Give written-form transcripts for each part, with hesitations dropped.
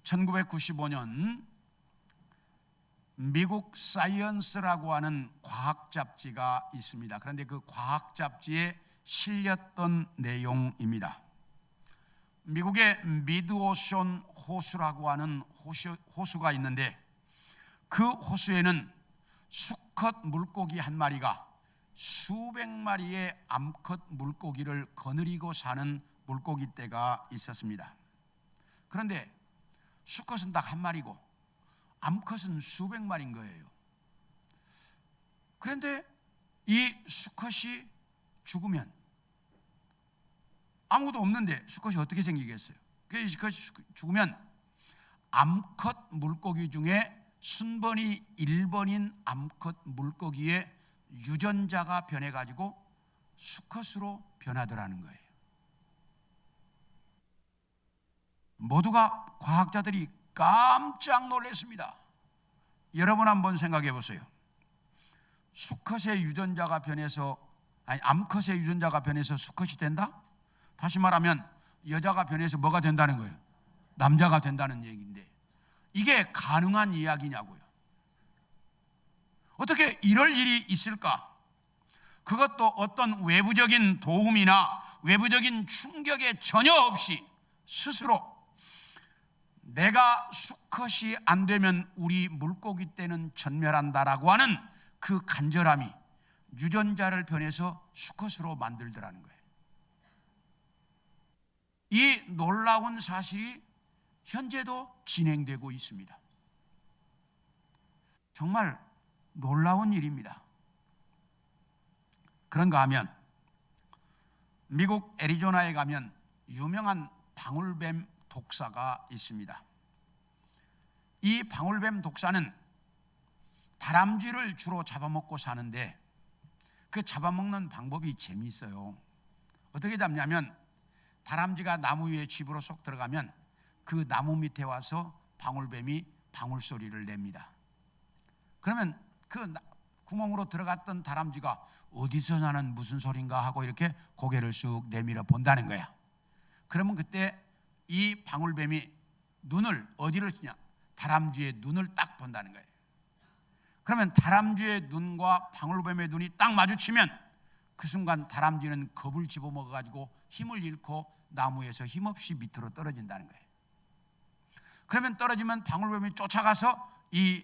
(1995년) 미국 사이언스라고 하는 과학 잡지가 있습니다. 그런데 그 과학 잡지에 실렸던 내용입니다. 미국의 미드오션 호수라고 하는 호수가 있는데, 그 호수에는 수컷 물고기 한 마리가 수백 마리의 암컷 물고기를 거느리고 사는 물고기 떼가 있었습니다. 그런데 수컷은 딱 한 마리고 암컷은 수백 마리인 거예요. 그런데 이 수컷이 죽으면, 아무도 없는데 수컷이 어떻게 생기겠어요? 그 수컷이 죽으면 암컷 물고기 중에 순번이 1번인 암컷 물고기의 유전자가 변해가지고 수컷으로 변하더라는 거예요. 모두가, 과학자들이 깜짝 놀랐습니다. 여러분 한번 생각해 보세요. 수컷의 유전자가 변해서, 암컷의 유전자가 변해서 수컷이 된다? 다시 말하면 여자가 변해서 뭐가 된다는 거예요? 남자가 된다는 얘기인데, 이게 가능한 이야기냐고요. 어떻게 이럴 일이 있을까? 그것도 어떤 외부적인 도움이나 외부적인 충격에 전혀 없이 스스로 내가 수컷이 안 되면 우리 물고기 떼는 전멸한다라고 하는 그 간절함이 유전자를 변해서 수컷으로 만들더라는 거예요. 이 놀라운 사실이 현재도 진행되고 있습니다. 정말 놀라운 일입니다. 그런가 하면 미국 애리조나에 가면 유명한 방울뱀 독사가 있습니다. 이 방울뱀 독사는 다람쥐를 주로 잡아먹고 사는데, 그 잡아먹는 방법이 재미있어요. 어떻게 잡냐면, 다람쥐가 나무 위에 집으로 쏙 들어가면 그 나무 밑에 와서 방울뱀이 방울 소리를 냅니다. 그러면 그 구멍으로 들어갔던 다람쥐가 어디서 나는 무슨 소린가 하고 이렇게 고개를 쑥 내밀어 본다는 거야. 그러면 그때 이 방울뱀이 눈을 어디를 치냐? 다람쥐의 눈을 딱 본다는 거예요. 그러면 다람쥐의 눈과 방울뱀의 눈이 딱 마주치면 그 순간 다람쥐는 겁을 집어먹어가지고 힘을 잃고 나무에서 힘없이 밑으로 떨어진다는 거예요. 그러면 떨어지면 방울뱀이 쫓아가서 이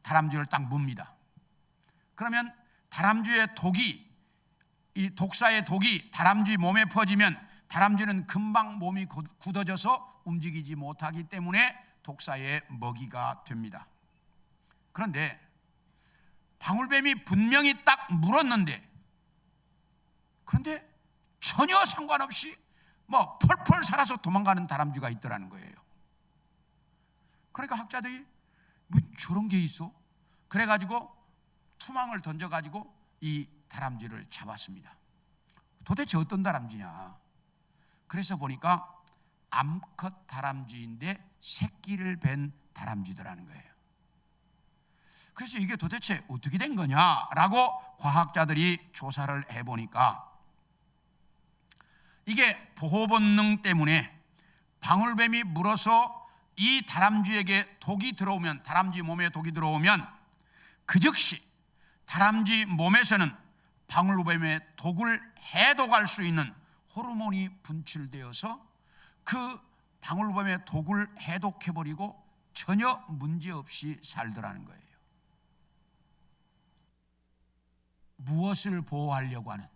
다람쥐를 딱 뭅니다. 그러면 다람쥐의 독이, 이 독사의 독이 다람쥐 몸에 퍼지면 다람쥐는 금방 몸이 굳어져서 움직이지 못하기 때문에 독사의 먹이가 됩니다. 그런데 방울뱀이 분명히 딱 물었는데, 그런데 전혀 상관없이 펄펄 살아서 도망가는 다람쥐가 있더라는 거예요. 그러니까 학자들이 저런 게 있어? 그래가지고 투망을 던져가지고 이 다람쥐를 잡았습니다. 도대체 어떤 다람쥐냐? 그래서 보니까 암컷 다람쥐인데 새끼를 뵌 다람쥐더라는 거예요. 그래서 이게 도대체 어떻게 된 거냐라고 과학자들이 조사를 해보니까, 이게 보호 본능 때문에 방울뱀이 물어서 이 다람쥐에게 독이 들어오면, 다람쥐 몸에 독이 들어오면 그 즉시 다람쥐 몸에서는 방울뱀의 독을 해독할 수 있는 호르몬이 분출되어서 그 방울뱀의 독을 해독해버리고 전혀 문제없이 살더라는 거예요. 무엇을 보호하려고 하는,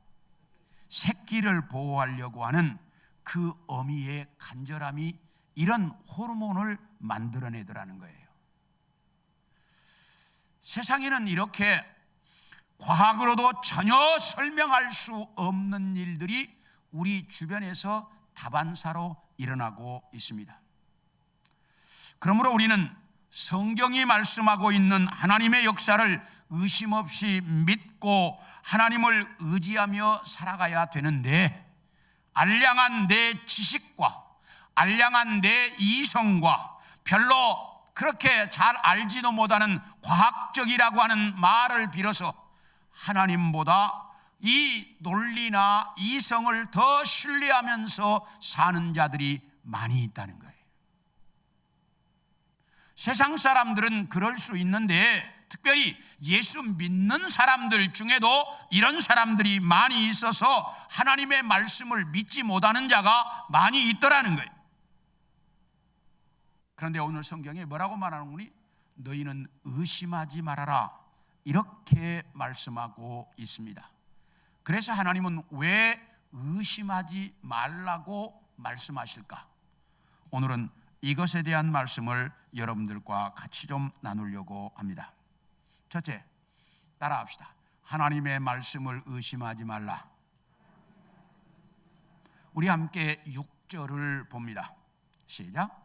새끼를 보호하려고 하는 그 어미의 간절함이 이런 호르몬을 만들어내더라는 거예요. 세상에는 이렇게 과학으로도 전혀 설명할 수 없는 일들이 우리 주변에서 다반사로 일어나고 있습니다. 그러므로 우리는 성경이 말씀하고 있는 하나님의 역사를 의심 없이 믿고 하나님을 의지하며 살아가야 되는데, 알량한 내 지식과 알량한 내 이성과 별로 그렇게 잘 알지도 못하는 과학적이라고 하는 말을 빌어서 하나님보다 이 논리나 이성을 더 신뢰하면서 사는 자들이 많이 있다는 거예요. 세상 사람들은 그럴 수 있는데 특별히 예수 믿는 사람들 중에도 이런 사람들이 많이 있어서 하나님의 말씀을 믿지 못하는 자가 많이 있더라는 거예요. 그런데 오늘 성경에 뭐라고 말하는구니? 너희는 의심하지 말아라, 이렇게 말씀하고 있습니다. 그래서 하나님은 왜 의심하지 말라고 말씀하실까? 오늘은 이것에 대한 말씀을 여러분들과 같이 좀 나누려고 합니다. 첫째, 따라합시다. 하나님의 말씀을 의심하지 말라. 우리 함께 6절을 봅니다. 시작.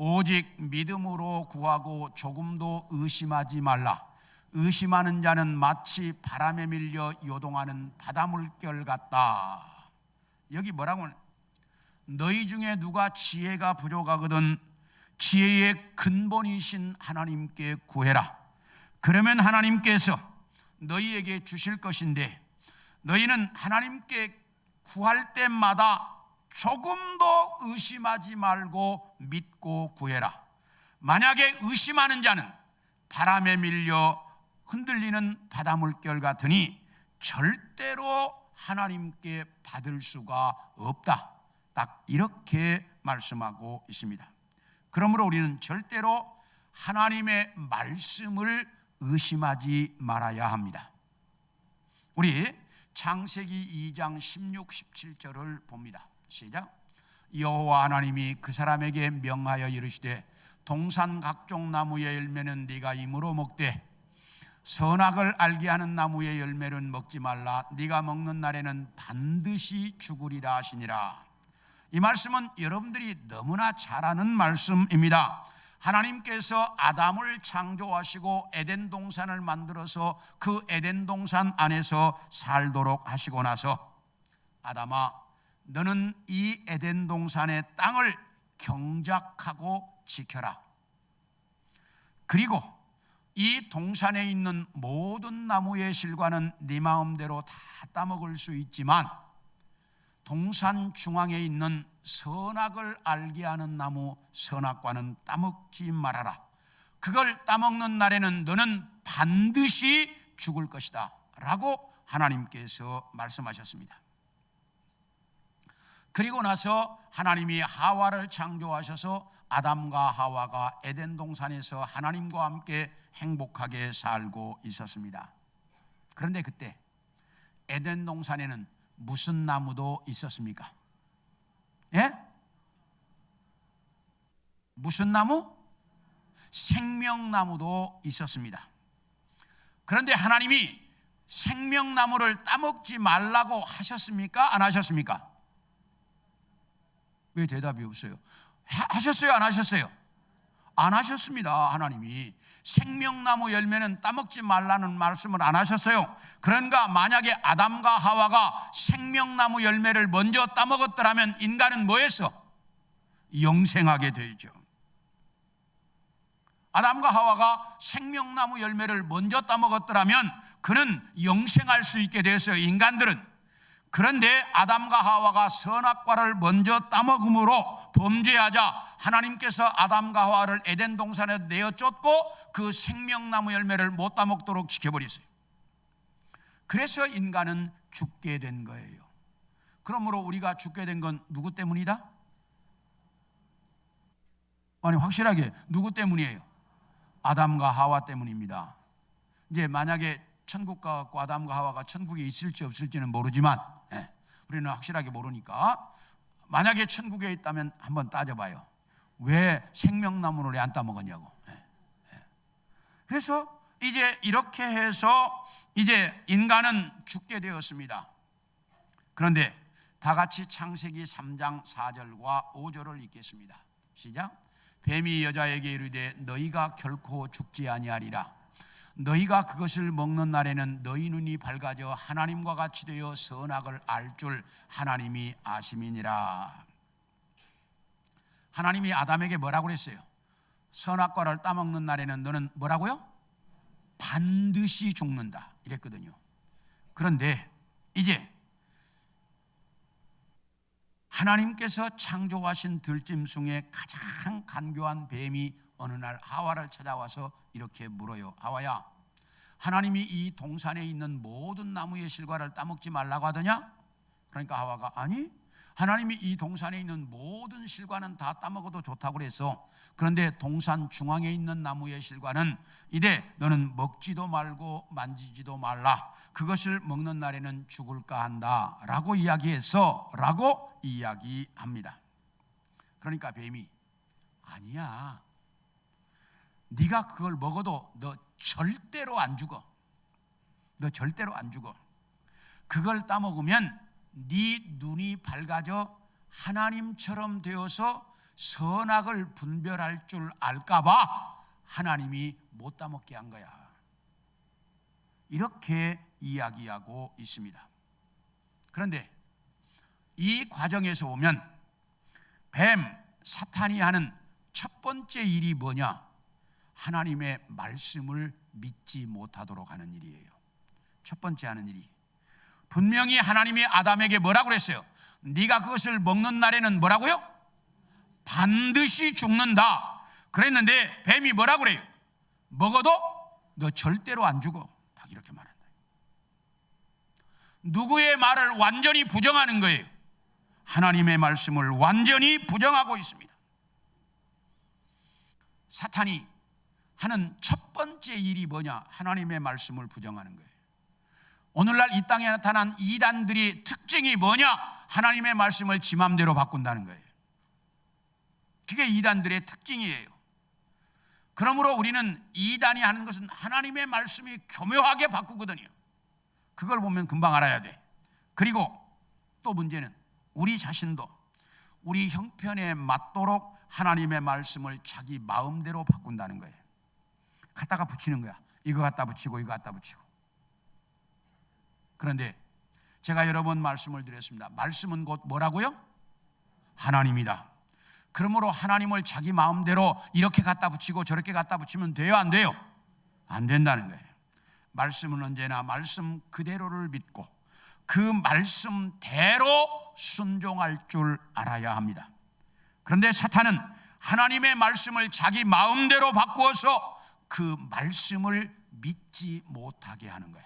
오직 믿음으로 구하고 조금도 의심하지 말라. 의심하는 자는 마치 바람에 밀려 요동하는 바닷물결 같다. 여기 뭐라고? 너희 중에 누가 지혜가 부족하거든 지혜의 근본이신 하나님께 구해라. 그러면 하나님께서 너희에게 주실 것인데, 너희는 하나님께 구할 때마다 조금도 의심하지 말고 믿고 구해라. 만약에 의심하는 자는 바람에 밀려 흔들리는 바닷물결 같으니 절대로 하나님께 받을 수가 없다. 딱 이렇게 말씀하고 있습니다. 그러므로 우리는 절대로 하나님의 말씀을 의심하지 말아야 합니다. 우리 창세기 2장 16, 17절을 봅니다. 시작. 여호와 하나님이 그 사람에게 명하여 이르시되 동산 각종 나무의 열매는 네가 임으로 먹되 선악을 알게 하는 나무의 열매는 먹지 말라. 네가 먹는 날에는 반드시 죽으리라 하시니라. 이 말씀은 여러분들이 너무나 잘 아는 말씀입니다. 하나님께서 아담을 창조하시고 에덴 동산을 만들어서 그 에덴 동산 안에서 살도록 하시고 나서, 아담아, 너는 이 에덴 동산의 땅을 경작하고 지켜라. 그리고 이 동산에 있는 모든 나무의 실과는 네 마음대로 다 따먹을 수 있지만 동산 중앙에 있는 선악을 알게 하는 나무 선악과는 따먹지 말아라. 그걸 따먹는 날에는 너는 반드시 죽을 것이다 라고 하나님께서 말씀하셨습니다. 그리고 나서 하나님이 하와를 창조하셔서 아담과 하와가 에덴 동산에서 하나님과 함께 행복하게 살고 있었습니다. 그런데 그때 에덴 동산에는 무슨 나무도 있었습니까? 예? 무슨 나무? 생명나무도 있었습니다. 그런데 하나님이 생명나무를 따먹지 말라고 하셨습니까? 안 하셨습니까? 왜 대답이 없어요? 하셨어요? 안 하셨어요? 안 하셨습니다. 하나님이 생명나무 열매는 따먹지 말라는 말씀을 안 하셨어요. 그러니까 만약에 아담과 하와가 생명나무 열매를 먼저 따먹었더라면 인간은 뭐 했어? 영생하게 되죠. 아담과 하와가 생명나무 열매를 먼저 따먹었더라면 그는 영생할 수 있게 되었어요, 인간들은. 그런데 아담과 하와가 선악과를 먼저 따먹음으로 범죄하자 하나님께서 아담과 하와를 에덴 동산에 내어 쫓고 그 생명나무 열매를 못 따먹도록 지켜버렸어요. 그래서 인간은 죽게 된 거예요. 그러므로 우리가 죽게 된 건 누구 때문이다? 아니, 확실하게 누구 때문이에요? 아담과 하와 때문입니다. 이제 만약에 천국 가고 아담과 하와가 천국에 있을지 없을지는 모르지만, 우리는 확실하게 모르니까 만약에 천국에 있다면 한번 따져봐요. 왜 생명나무를 왜 안 따먹었냐고. 그래서 이제 이렇게 해서 이제 인간은 죽게 되었습니다. 그런데 다 같이 창세기 3장 4절과 5절을 읽겠습니다. 시작. 뱀이 여자에게 이르되 너희가 결코 죽지 아니하리라. 너희가 그것을 먹는 날에는 너희 눈이 밝아져 하나님과 같이 되어 선악을 알 줄 하나님이 아심이니라. 하나님이 아담에게 뭐라고 그랬어요? 선악과를 따먹는 날에는 너는 뭐라고요? 반드시 죽는다 이랬거든요. 그런데 이제 하나님께서 창조하신 들짐승의 가장 간교한 뱀이 어느 날 하와를 찾아와서 이렇게 물어요. 하와야, 하나님이 이 동산에 있는 모든 나무의 실과를 따먹지 말라고 하더냐? 그러니까 하와가 아니, 하나님이 이 동산에 있는 모든 실과는 다 따먹어도 좋다고 그래서, 그런데 동산 중앙에 있는 나무의 실과는 이래 너는 먹지도 말고 만지지도 말라, 그것을 먹는 날에는 죽을까 한다 라고 이야기해서 라고 이야기합니다. 그러니까 뱀이 아니야, 네가 그걸 먹어도 너 절대로 안 죽어. 너 절대로 안 죽어. 그걸 따먹으면 네 눈이 밝아져 하나님처럼 되어서 선악을 분별할 줄 알까봐 하나님이 못 따먹게 한 거야. 이렇게 이야기하고 있습니다. 그런데 이 과정에서 보면 뱀, 사탄이 하는 첫 번째 일이 뭐냐? 하나님의 말씀을 믿지 못하도록 하는 일이에요. 첫 번째 하는 일이, 분명히 하나님이 아담에게 뭐라고 그랬어요? 네가 그것을 먹는 날에는 뭐라고요? 반드시 죽는다 그랬는데 뱀이 뭐라고 그래요? 먹어도 너 절대로 안 죽어, 딱 이렇게 말한다. 누구의 말을 완전히 부정하는 거예요? 하나님의 말씀을 완전히 부정하고 있습니다. 사탄이 하는 첫 번째 일이 뭐냐? 하나님의 말씀을 부정하는 거예요. 오늘날 이 땅에 나타난 이단들이 특징이 뭐냐? 하나님의 말씀을 지 맘대로 바꾼다는 거예요. 그게 이단들의 특징이에요. 그러므로 우리는 이단이 하는 것은 하나님의 말씀이 교묘하게 바꾸거든요. 그걸 보면 금방 알아야 돼. 그리고 또 문제는 우리 자신도 우리 형편에 맞도록 하나님의 말씀을 자기 마음대로 바꾼다는 거예요. 갖다가 붙이는 거야. 이거 갖다 붙이고 이거 갖다 붙이고. 그런데 제가 여러 번 말씀을 드렸습니다. 말씀은 곧 뭐라고요? 하나님이다. 그러므로 하나님을 자기 마음대로 이렇게 갖다 붙이고 저렇게 갖다 붙이면 돼요, 안 돼요? 안 된다는 거예요. 말씀은 언제나 말씀 그대로를 믿고 그 말씀대로 순종할 줄 알아야 합니다. 그런데 사탄은 하나님의 말씀을 자기 마음대로 바꾸어서 그 말씀을 믿지 못하게 하는 거야.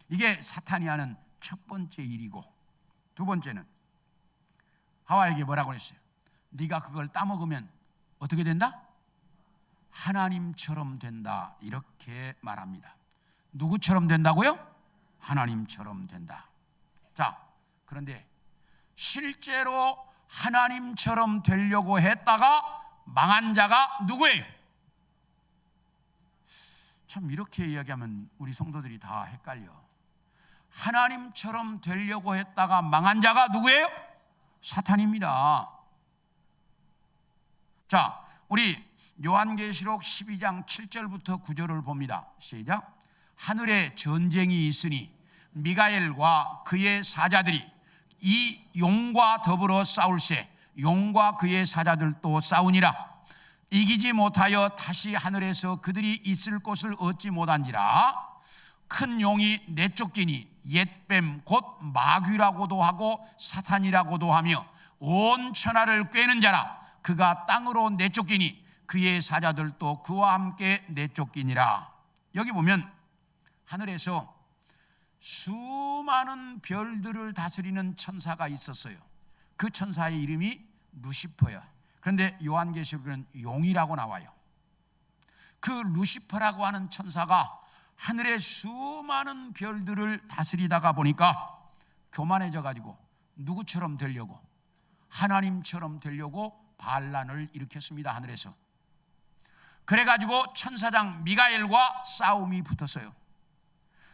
이게 사탄이 하는 첫 번째 일이고, 두 번째는 하와에게 뭐라고 했어요? 네가 그걸 따먹으면 어떻게 된다? 하나님처럼 된다, 이렇게 말합니다. 누구처럼 된다고요? 하나님처럼 된다. 자, 그런데 실제로 하나님처럼 되려고 했다가 망한 자가 누구예요? 참 이렇게 이야기하면 우리 성도들이 다 헷갈려. 하나님처럼 되려고 했다가 망한 자가 누구예요? 사탄입니다. 자, 우리 요한계시록 12장 7절부터 9절을 봅니다. 시작. 하늘에 전쟁이 있으니 미가엘과 그의 사자들이 이 용과 더불어 싸울세 용과 그의 사자들도 싸우니라. 이기지 못하여 다시 하늘에서 그들이 있을 곳을 얻지 못한지라. 큰 용이 내쫓기니 옛뱀 곧 마귀라고도 하고 사탄이라고도 하며 온 천하를 꿰는 자라. 그가 땅으로 내쫓기니 그의 사자들도 그와 함께 내쫓기니라. 여기 보면 하늘에서 수많은 별들을 다스리는 천사가 있었어요. 그 천사의 이름이 루시퍼야. 그런데 요한계시록에는 용이라고 나와요. 그 루시퍼라고 하는 천사가 하늘의 수많은 별들을 다스리다가 보니까 교만해져 가지고 누구처럼 되려고? 하나님처럼 되려고 반란을 일으켰습니다. 하늘에서. 그래가지고 천사장 미가엘과 싸움이 붙었어요.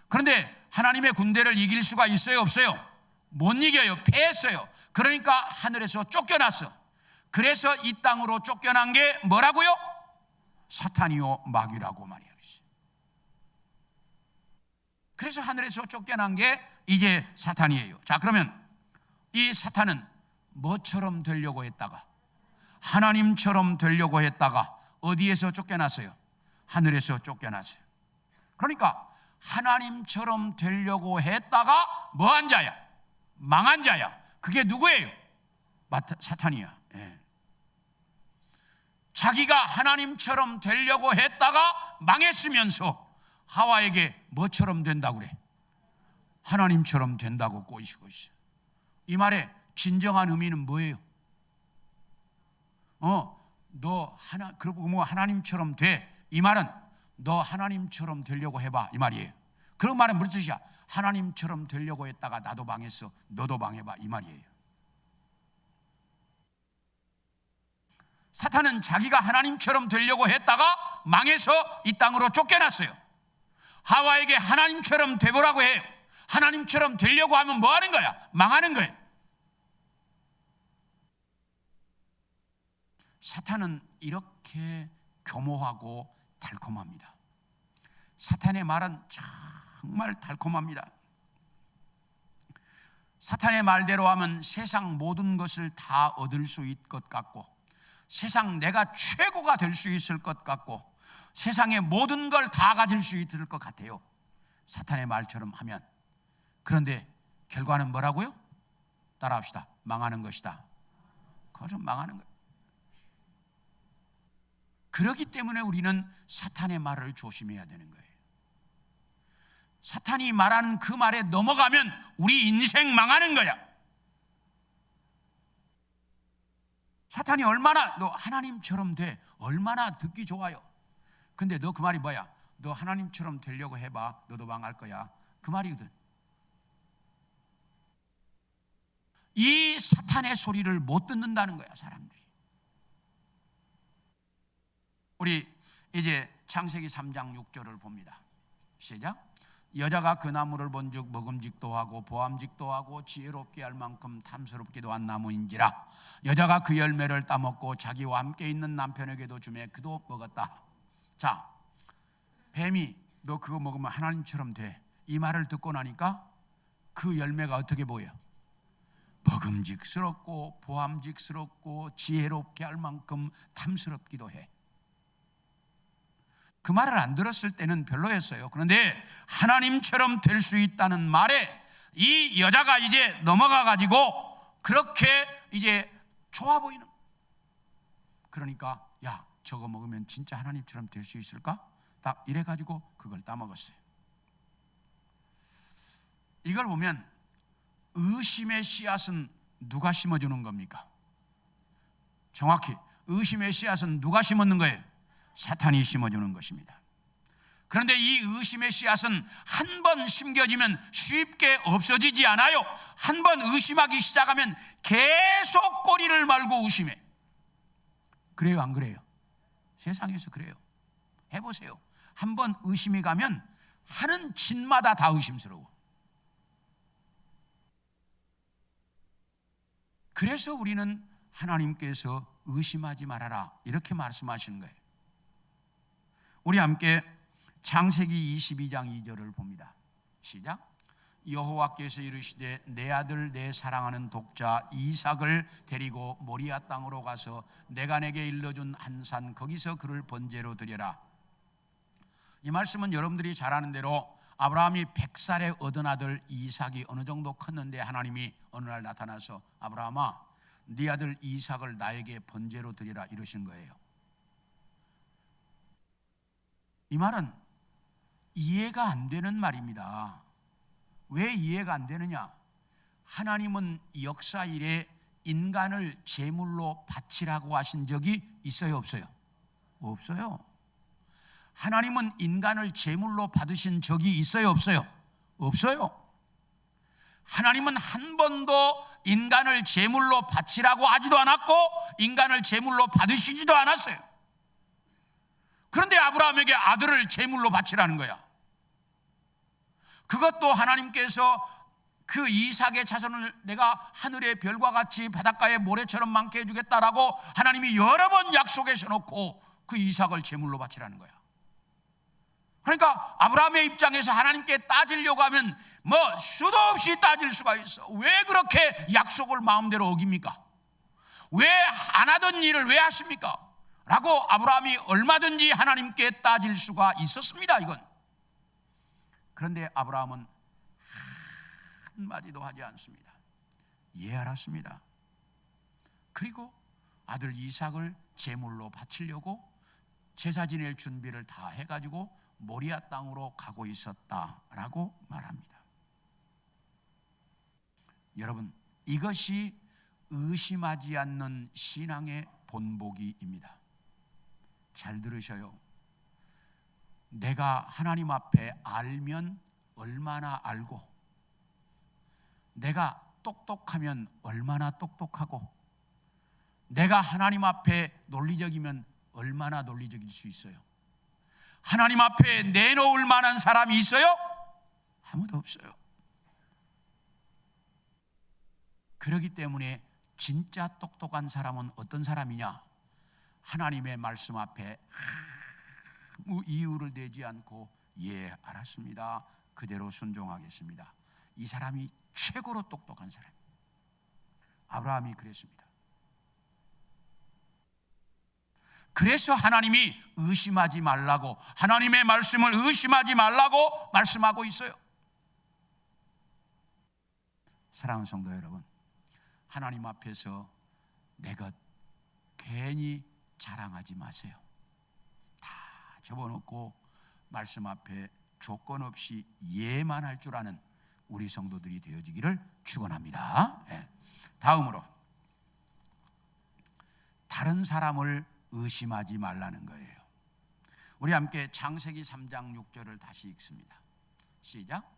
그런데 하나님의 군대를 이길 수가 있어요, 없어요? 못 이겨요. 패했어요. 그러니까 하늘에서 쫓겨났어. 그래서 이 땅으로 쫓겨난 게 뭐라고요? 사탄이요 마귀라고 말이에요. 그래서 하늘에서 쫓겨난 게 이제 사탄이에요. 자, 그러면 이 사탄은 뭐처럼 되려고 했다가, 하나님처럼 되려고 했다가 어디에서 쫓겨났어요? 하늘에서 쫓겨났어요. 그러니까 하나님처럼 되려고 했다가 뭐한 자야? 망한 자야. 그게 누구예요? 사탄이야. 예. 자기가 하나님처럼 되려고 했다가 망했으면서 하와에게 뭐처럼 된다고 그래? 하나님처럼 된다고 꼬이시고 있어요. 이 말의 진정한 의미는 뭐예요? 그러고 뭐 하나님처럼 돼. 이 말은 너 하나님처럼 되려고 해봐 이 말이에요. 그런 말은 무슨 뜻이야? 하나님처럼 되려고 했다가 나도 망했어. 너도 망해봐 이 말이에요. 사탄은 자기가 하나님처럼 되려고 했다가 망해서 이 땅으로 쫓겨났어요. 하와에게 하나님처럼 되보라고 해요. 하나님처럼 되려고 하면 뭐 하는 거야? 망하는 거예요. 사탄은 이렇게 교모하고 달콤합니다. 사탄의 말은 정말 달콤합니다. 사탄의 말대로 하면 세상 모든 것을 다 얻을 수 있을 것 같고, 세상 내가 최고가 될 수 있을 것 같고, 세상의 모든 걸 다 가질 수 있을 것 같아요. 사탄의 말처럼 하면. 그런데 결과는 뭐라고요? 따라합시다. 망하는 것이다. 그것은 망하는 거예요. 그렇기 때문에 우리는 사탄의 말을 조심해야 되는 거예요. 사탄이 말하는 그 말에 넘어가면 우리 인생 망하는 거야. 사탄이 얼마나 너 하나님처럼 돼, 얼마나 듣기 좋아요. 근데 너 그 말이 뭐야? 너 하나님처럼 되려고 해봐, 너도 망할 거야. 그 말이거든. 이 사탄의 소리를 못 듣는다는 거야, 사람들이. 우리 이제 창세기 3장 6절을 봅니다. 시작. 여자가 그 나무를 본즉 먹음직도 하고 보암직도 하고 지혜롭게 할 만큼 탐스럽기도 한 나무인지라. 여자가 그 열매를 따먹고 자기와 함께 있는 남편에게도 주매 그도 먹었다. 자, 뱀이 너 그거 먹으면 하나님처럼 돼, 이 말을 듣고 나니까 그 열매가 어떻게 보여? 먹음직스럽고 보암직스럽고 지혜롭게 할 만큼 탐스럽기도 해. 그 말을 안 들었을 때는 별로였어요. 그런데 하나님처럼 될 수 있다는 말에 이 여자가 이제 넘어가 가지고 그렇게 이제 좋아 보이는. 그러니까 야, 저거 먹으면 진짜 하나님처럼 될 수 있을까? 딱 이래 가지고 그걸 따먹었어요. 이걸 보면 의심의 씨앗은 누가 심어주는 겁니까? 정확히 의심의 씨앗은 누가 심었는 거예요? 사탄이 심어주는 것입니다. 그런데 이 의심의 씨앗은 한 번 심겨지면 쉽게 없어지지 않아요. 한 번 의심하기 시작하면 계속 꼬리를 말고 의심해. 그래요, 안 그래요? 세상에서 그래요. 해보세요. 한 번 의심이 가면 하는 짓마다 다 의심스러워. 그래서 우리는 하나님께서 의심하지 말아라 이렇게 말씀하시는 거예요. 우리 함께 창세기 22장 2절을 봅니다. 시작. 여호와께서 이르시되 내 아들 내 사랑하는 독자 이삭을 데리고 모리아 땅으로 가서 내가 내게 일러준 한 산 거기서 그를 번제로 드려라. 이 말씀은 여러분들이 잘 아는 대로 아브라함이 100살에 얻은 아들 이삭이 어느 정도 컸는데 하나님이 어느 날 나타나서 아브라함아, 네 아들 이삭을 나에게 번제로 드리라 이러신 거예요. 이 말은 이해가 안 되는 말입니다. 왜 이해가 안 되느냐? 하나님은 역사 이래 인간을 제물로 바치라고 하신 적이 있어요, 없어요? 없어요. 하나님은 인간을 제물로 받으신 적이 있어요, 없어요? 없어요. 하나님은 한 번도 인간을 제물로 바치라고 하지도 않았고 인간을 제물로 받으시지도 않았어요. 그런데 아브라함에게 아들을 제물로 바치라는 거야. 그것도 하나님께서 그 이삭의 자손을 내가 하늘의 별과 같이 바닷가의 모래처럼 많게 해주겠다라고 하나님이 여러 번 약속해서 놓고 그 이삭을 제물로 바치라는 거야. 그러니까 아브라함의 입장에서 하나님께 따지려고 하면 뭐 수도 없이 따질 수가 있어. 왜 그렇게 약속을 마음대로 어깁니까? 왜 안 하던 일을 왜 하십니까? 라고 아브라함이 얼마든지 하나님께 따질 수가 있었습니다. 이건. 그런데 아브라함은 한마디도 하지 않습니다. 예, 알았습니다. 그리고 아들 이삭을 제물로 바치려고 제사 지낼 준비를 다 해가지고 모리아 땅으로 가고 있었다라고 말합니다. 여러분, 이것이 의심하지 않는 신앙의 본보기입니다. 잘 들으셔요. 내가 하나님 앞에 알면 얼마나 알고, 내가 똑똑하면 얼마나 똑똑하고, 내가 하나님 앞에 논리적이면 얼마나 논리적일 수 있어요. 하나님 앞에 내놓을 만한 사람이 있어요? 아무도 없어요. 그렇기 때문에 진짜 똑똑한 사람은 어떤 사람이냐? 하나님의 말씀 앞에 아무 이유를 대지 않고 예, 알았습니다, 그대로 순종하겠습니다. 이 사람이 최고로 똑똑한 사람. 아브라함이 그랬습니다. 그래서 하나님이 의심하지 말라고, 하나님의 말씀을 의심하지 말라고 말씀하고 있어요. 사랑하는 성도 여러분, 하나님 앞에서 내 것 괜히 자랑하지 마세요. 다 접어놓고 말씀 앞에 조건 없이 예만 할 줄 아는 우리 성도들이 되어지기를 축원합니다. 다음으로 다른 사람을 의심하지 말라는 거예요. 우리 함께 창세기 3장 6절을 다시 읽습니다. 시작.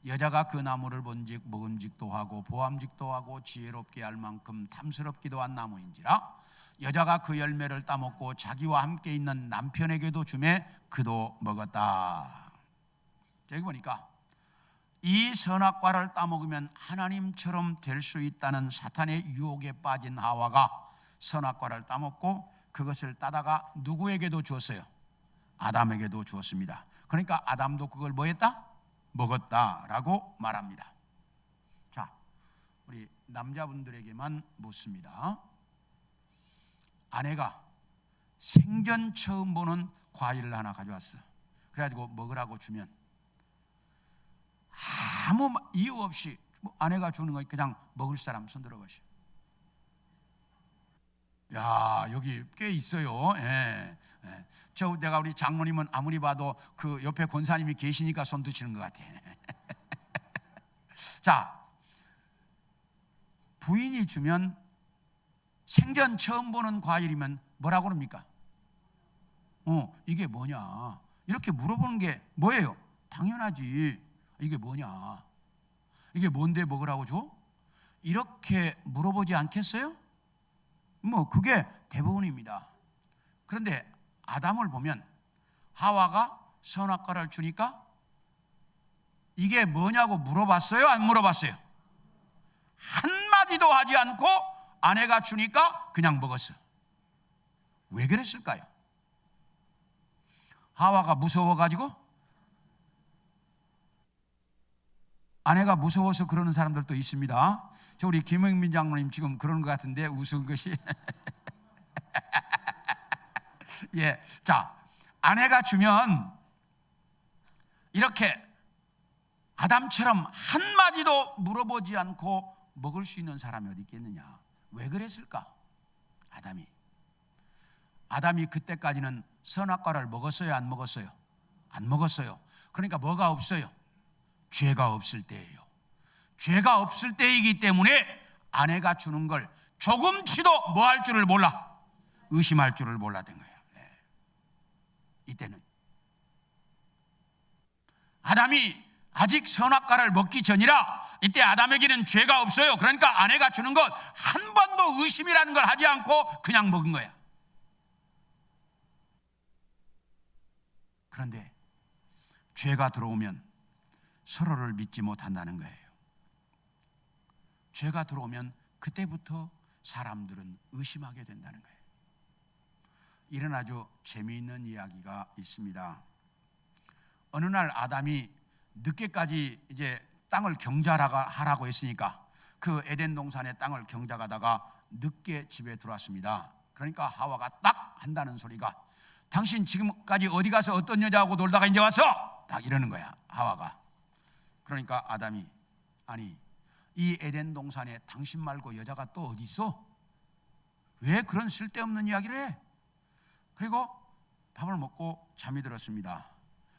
여자가 그 나무를 본즉 먹음직도 하고 보암직도 하고 지혜롭게 할 만큼 탐스럽기도 한 나무인지라 여자가 그 열매를 따먹고 자기와 함께 있는 남편에게도 주매 그도 먹었다. 여기 보니까 이 선악과를 따먹으면 하나님처럼 될 수 있다는 사탄의 유혹에 빠진 하와가 선악과를 따먹고 그것을 따다가 누구에게도 주었어요? 아담에게도 주었습니다. 그러니까 아담도 그걸 뭐 했다? 먹었다라고 말합니다. 자, 우리 남자분들에게만 묻습니다. 아내가 생전 처음 보는 과일을 하나 가져왔어. 그래가지고 먹으라고 주면 아무 이유 없이 아내가 주는 거 그냥 먹을 사람 손 들어보시오. 야, 여기 꽤 있어요. 예. 내가 우리 장로님은 아무리 봐도 그 옆에 권사님이 계시니까 손 드시는 것 같아. 자, 부인이 주면 생전 처음 보는 과일이면 뭐라고 그럽니까? 이게 뭐냐? 이렇게 물어보는 게 뭐예요? 당연하지. 이게 뭐냐? 이게 뭔데 먹으라고 줘? 이렇게 물어보지 않겠어요? 그게 대부분입니다. 그런데 아담을 보면 하와가 선악과를 주니까 이게 뭐냐고 물어봤어요? 안 물어봤어요? 한마디도 하지 않고 아내가 주니까 그냥 먹었어. 왜 그랬을까요? 하와가 무서워가지고? 아내가 무서워서 그러는 사람들도 있습니다. 저 우리 김영민 장로님 지금 그러는 것 같은데 웃은 것이 예, 자, 아내가 주면 이렇게 아담처럼 한마디도 물어보지 않고 먹을 수 있는 사람이 어디 있겠느냐? 왜 그랬을까? 아담이 그때까지는 선악과를 먹었어요? 안 먹었어요? 안 먹었어요. 그러니까 뭐가 없어요? 죄가 없을 때예요. 죄가 없을 때이기 때문에 아내가 주는 걸 조금치도 뭐 할 줄을 몰라, 의심할 줄을 몰랐던 거예요. 이때는 아담이 아직 선악과를 먹기 전이라 이때 아담에게는 죄가 없어요. 그러니까 아내가 주는 것 한 번도 의심이라는 걸 하지 않고 그냥 먹은 거야. 그런데 죄가 들어오면 서로를 믿지 못한다는 거예요. 죄가 들어오면 그때부터 사람들은 의심하게 된다는 거예요. 이런 아주 재미있는 이야기가 있습니다. 어느 날 아담이 늦게까지 이제 땅을 경작하라고 했으니까 그 에덴 동산의 땅을 경작하다가 늦게 집에 들어왔습니다. 그러니까 하와가 딱 한다는 소리가, 당신 지금까지 어디 가서 어떤 여자하고 놀다가 이제 왔어? 딱 이러는 거야, 하와가. 그러니까 아담이, 아니, 이 에덴 동산에 당신 말고 여자가 또 어디 있어? 왜 그런 쓸데없는 이야기를 해? 그리고 밥을 먹고 잠이 들었습니다.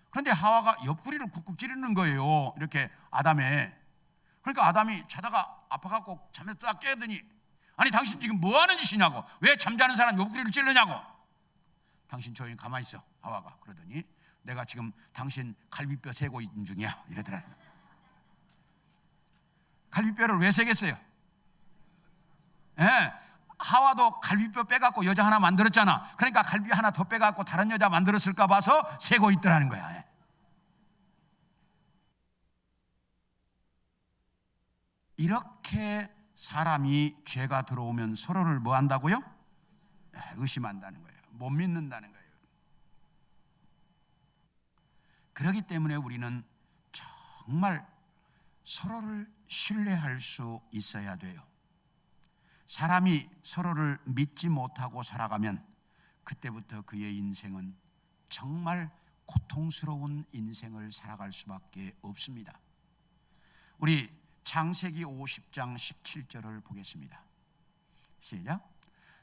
그런데 하와가 옆구리를 쿡쿡 찌르는 거예요, 이렇게 아담에. 그러니까 아담이 자다가 아파갖고 잠에서 딱 깨더니, 아니 당신 지금 뭐 하는 짓이냐고, 왜 잠자는 사람 옆구리를 찌르냐고. 당신 조용히 가만히 있어, 하와가. 그러더니 내가 지금 당신 갈비뼈 세고 있는 중이야, 이러더라. 갈비뼈를 왜 세겠어요? 예, 하와도 갈비뼈 빼갖고 여자 하나 만들었잖아. 그러니까 갈비 하나 더 빼갖고 다른 여자 만들었을까 봐서 세고 있더라는 거야. 예. 이렇게 사람이 죄가 들어오면 서로를 뭐 한다고요? 의심한다는 거예요. 못 믿는다는 거예요. 그렇기 때문에 우리는 정말 서로를 신뢰할 수 있어야 돼요. 사람이 서로를 믿지 못하고 살아가면 그때부터 그의 인생은 정말 고통스러운 인생을 살아갈 수밖에 없습니다. 우리 창세기 50장 17절을 보겠습니다. 시작.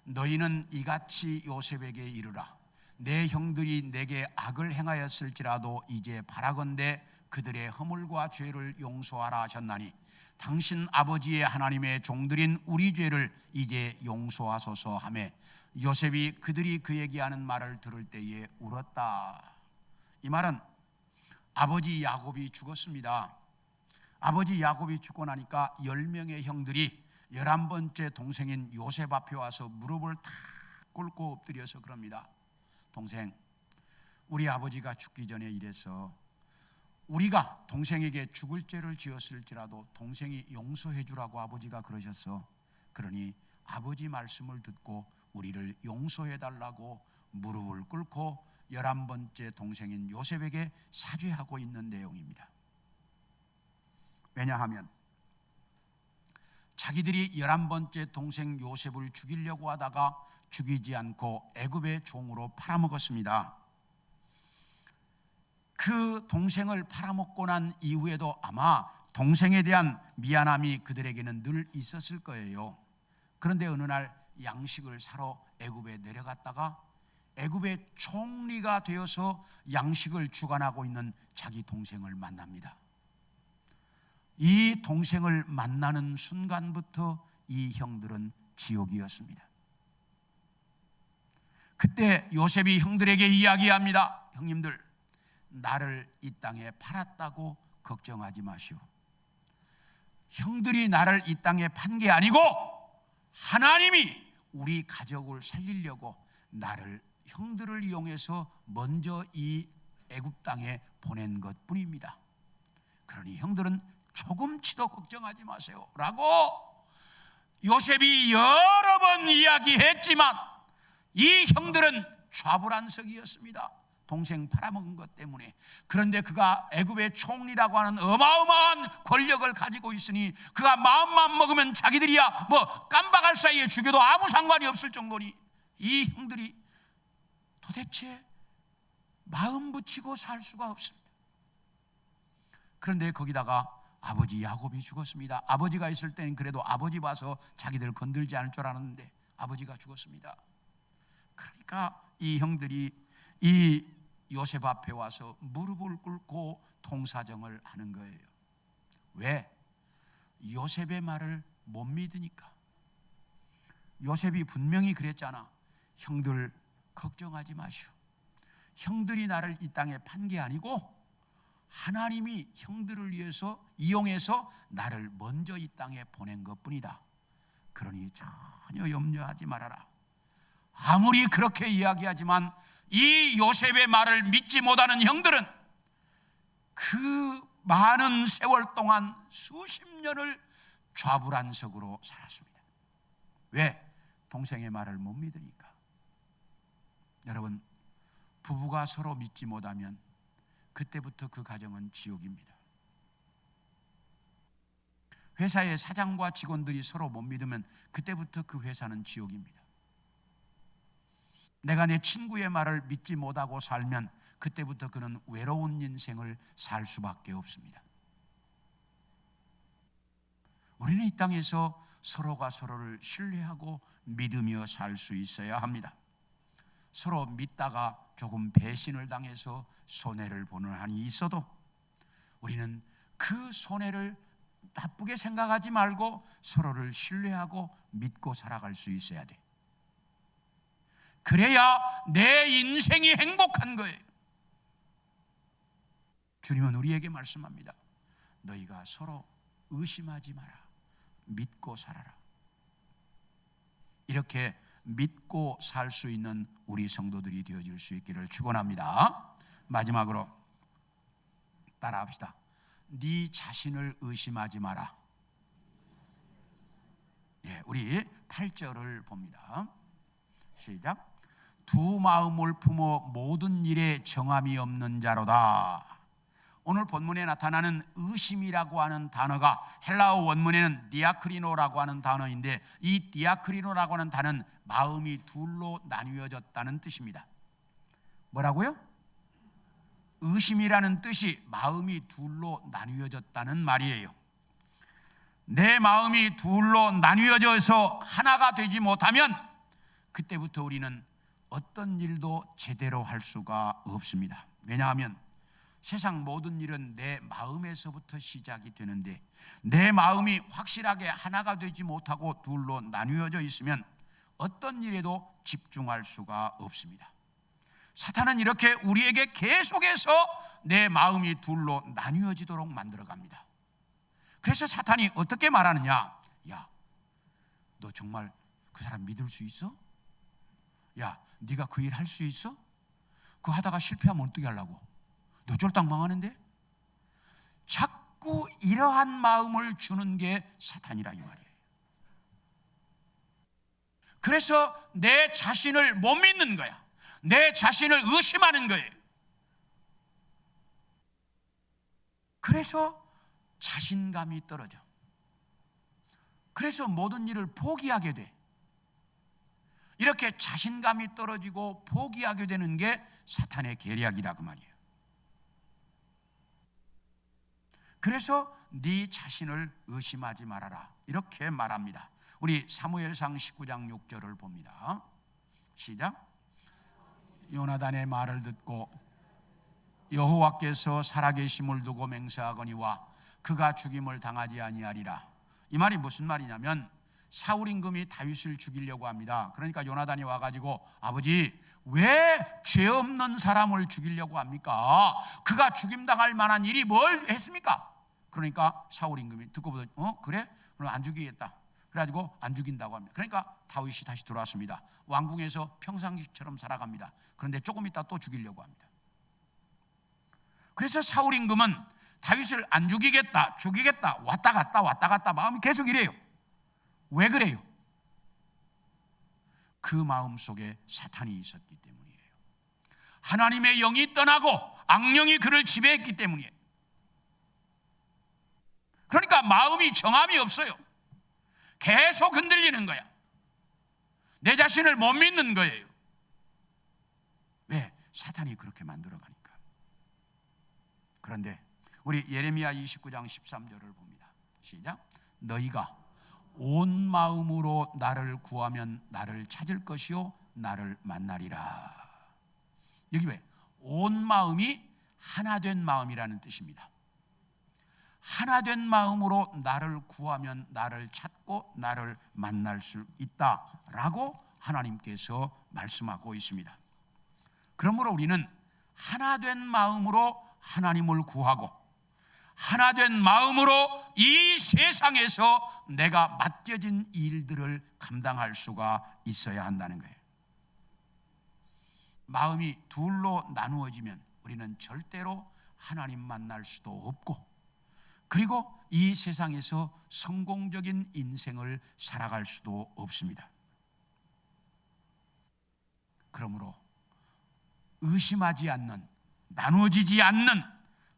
너희는 이같이 요셉에게 이르라. 내 형들이 내게 악을 행하였을지라도 이제 바라건대 그들의 허물과 죄를 용서하라 하셨나니 당신 아버지의 하나님의 종들인 우리 죄를 이제 용서하소서 하매 요셉이 그들이 그에게 하는 말을 들을 때에 울었다. 이 말은 아버지 야곱이 죽었습니다. 아버지 야곱이 죽고 나니까 10명의 형들이 11번째 동생인 요셉 앞에 와서 무릎을 탁 꿇고 엎드려서 그럽니다. 동생, 우리 아버지가 죽기 전에 이래서 우리가 동생에게 죽을 죄를 지었을지라도 동생이 용서해 주라고 아버지가 그러셨어. 그러니 아버지 말씀을 듣고 우리를 용서해 달라고 무릎을 꿇고 11번째 동생인 요셉에게 사죄하고 있는 내용입니다. 왜냐하면 자기들이 11번째 동생 요셉을 죽이려고 하다가 죽이지 않고 애굽의 종으로 팔아먹었습니다. 그 동생을 팔아먹고 난 이후에도 아마 동생에 대한 미안함이 그들에게는 늘 있었을 거예요. 그런데 어느 날 양식을 사러 애굽에 내려갔다가 애굽의 총리가 되어서 양식을 주관하고 있는 자기 동생을 만납니다. 이 동생을 만나는 순간부터 이 형들은 지옥이었습니다. 그때 요셉이 형들에게 이야기합니다. 형님들, 나를 이 땅에 팔았다고 걱정하지 마시오. 형들이 나를 이 땅에 판 게 아니고 하나님이 우리 가족을 살리려고 나를, 형들을 이용해서 먼저 이 애굽 땅에 보낸 것뿐입니다. 그러니 형들은 조금치도 걱정하지 마세요 라고 요셉이 여러 번 이야기했지만 이 형들은 좌불안석이었습니다. 동생 팔아먹은 것 때문에. 그런데 그가 애굽의 총리라고 하는 어마어마한 권력을 가지고 있으니 그가 마음만 먹으면 자기들이야 뭐 깜박할 사이에 죽여도 아무 상관이 없을 정도니 이 형들이 도대체 마음 붙이고 살 수가 없습니다. 그런데 거기다가 아버지 야곱이 죽었습니다. 아버지가 있을 때는 그래도 아버지 봐서 자기들 건들지 않을 줄 알았는데 아버지가 죽었습니다. 그러니까 이 형들이 이 요셉 앞에 와서 무릎을 꿇고 통사정을 하는 거예요. 왜? 요셉의 말을 못 믿으니까. 요셉이 분명히 그랬잖아. 형들 걱정하지 마시오. 형들이 나를 이 땅에 판 게 아니고 하나님이 형들을 위해서 이용해서 나를 먼저 이 땅에 보낸 것뿐이다. 그러니 전혀 염려하지 말아라. 아무리 그렇게 이야기하지만 이 요셉의 말을 믿지 못하는 형들은 그 많은 세월 동안 수십 년을 좌불안석으로 살았습니다. 왜? 동생의 말을 못 믿으니까. 여러분, 부부가 서로 믿지 못하면 그때부터 그 가정은 지옥입니다. 회사의 사장과 직원들이 서로 못 믿으면 그때부터 그 회사는 지옥입니다. 내가 내 친구의 말을 믿지 못하고 살면 그때부터 그는 외로운 인생을 살 수밖에 없습니다. 우리는 이 땅에서 서로가 서로를 신뢰하고 믿으며 살 수 있어야 합니다. 서로 믿다가 조금 배신을 당해서 손해를 보는 한이 있어도 우리는 그 손해를 나쁘게 생각하지 말고 서로를 신뢰하고 믿고 살아갈 수 있어야 돼. 그래야 내 인생이 행복한 거예요. 주님은 우리에게 말씀합니다. 너희가 서로 의심하지 마라. 믿고 살아라. 이렇게 믿고 살 수 있는 우리 성도들이 되어질 수 있기를 축원합니다. 마지막으로 따라합시다. 네 자신을 의심하지 마라. 예, 우리 8절을 봅니다. 시작. 두 마음을 품어 모든 일에 정함이 없는 자로다. 오늘 본문에 나타나는 의심이라고 하는 단어가 헬라어 원문에는 디아크리노라고 하는 단어인데, 이 디아크리노라고 하는 단어는 마음이 둘로 나뉘어졌다는 뜻입니다. 뭐라고요? 의심이라는 뜻이 마음이 둘로 나뉘어졌다는 말이에요. 내 마음이 둘로 나뉘어져서 하나가 되지 못하면 그때부터 우리는 어떤 일도 제대로 할 수가 없습니다. 왜냐하면 세상 모든 일은 내 마음에서부터 시작이 되는데, 내 마음이 확실하게 하나가 되지 못하고 둘로 나뉘어져 있으면 어떤 일에도 집중할 수가 없습니다. 사탄은 이렇게 우리에게 계속해서 내 마음이 둘로 나뉘어지도록 만들어갑니다. 그래서 사탄이 어떻게 말하느냐? 야, 너 정말 그 사람 믿을 수 있어? 야, 네가 그 일 할 수 있어? 그거 하다가 실패하면 어떻게 하려고? 너 쫄딱 망하는데? 자꾸 이러한 마음을 주는 게 사탄이라 이 말이에요. 그래서 내 자신을 못 믿는 거야. 내 자신을 의심하는 거예요. 그래서 자신감이 떨어져. 그래서 모든 일을 포기하게 돼. 이렇게 자신감이 떨어지고 포기하게 되는 게 사탄의 계략이라 그 말이에요. 그래서 네 자신을 의심하지 말아라, 이렇게 말합니다. 우리 사무엘상 19장 6절을 봅니다. 시작. 요나단의 말을 듣고 여호와께서 살아계심을 두고 맹세하거니와 그가 죽임을 당하지 아니하리라. 이 말이 무슨 말이냐면, 사울 임금이 다윗을 죽이려고 합니다. 그러니까 요나단이 와가지고, 아버지 왜 죄 없는 사람을 죽이려고 합니까? 그가 죽임당할 만한 일이 뭘 했습니까? 그러니까 사울 임금이 듣고 보더니 그래? 그럼 안 죽이겠다. 그래가지고 안 죽인다고 합니다. 그러니까 다윗이 다시 들어왔습니다. 왕궁에서 평상시처럼 살아갑니다. 그런데 조금 있다 또 죽이려고 합니다. 그래서 사울 임금은 다윗을 안 죽이겠다, 죽이겠다, 왔다 갔다 마음이 계속 이래요. 왜 그래요? 그 마음 속에 사탄이 있었기 때문이에요. 하나님의 영이 떠나고 악령이 그를 지배했기 때문이에요. 그러니까 마음이 정함이 없어요. 계속 흔들리는 거야. 내 자신을 못 믿는 거예요. 왜? 사탄이 그렇게 만들어가니까. 그런데 우리 예레미야 29장 13절을 봅니다. 시작. 너희가 온 마음으로 나를 구하면 나를 찾을 것이요 나를 만나리라. 여기 왜? 온 마음이 하나된 마음이라는 뜻입니다. 하나된 마음으로 나를 구하면 나를 찾고 나를 만날 수 있다라고 하나님께서 말씀하고 있습니다. 그러므로 우리는 하나된 마음으로 하나님을 구하고, 하나된 마음으로 이 세상에서 내가 맡겨진 일들을 감당할 수가 있어야 한다는 거예요. 마음이 둘로 나누어지면 우리는 절대로 하나님 만날 수도 없고, 그리고 이 세상에서 성공적인 인생을 살아갈 수도 없습니다. 그러므로 의심하지 않는, 나누어지지 않는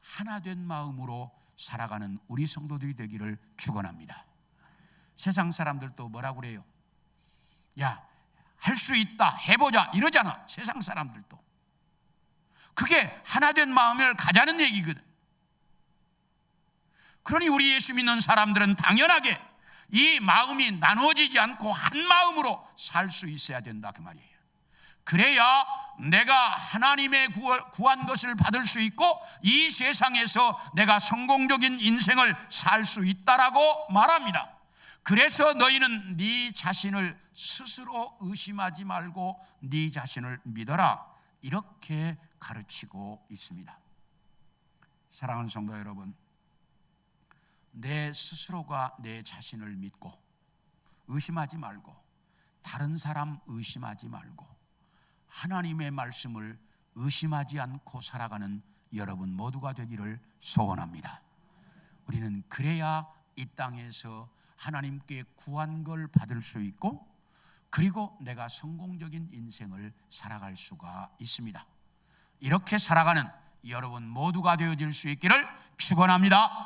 하나된 마음으로 살아가는 우리 성도들이 되기를 축원합니다. 세상 사람들도 뭐라고 그래요? 야, 할 수 있다, 해보자 이러잖아. 세상 사람들도. 그게 하나된 마음을 가자는 얘기거든. 그러니 우리 예수 믿는 사람들은 당연하게 이 마음이 나누어지지 않고 한 마음으로 살 수 있어야 된다 그 말이에요. 그래야 내가 하나님의 구한 것을 받을 수 있고 이 세상에서 내가 성공적인 인생을 살 수 있다라고 말합니다. 그래서 너희는 네 자신을 스스로 의심하지 말고 네 자신을 믿어라, 이렇게 가르치고 있습니다. 사랑하는 성도 여러분, 내 스스로가 내 자신을 믿고 의심하지 말고 다른 사람 의심하지 말고 하나님의 말씀을 의심하지 않고 살아가는 여러분 모두가 되기를 소원합니다. 우리는 그래야 이 땅에서 하나님께 구한 걸 받을 수 있고 그리고 내가 성공적인 인생을 살아갈 수가 있습니다. 이렇게 살아가는 여러분 모두가 되어질 수 있기를 축원합니다.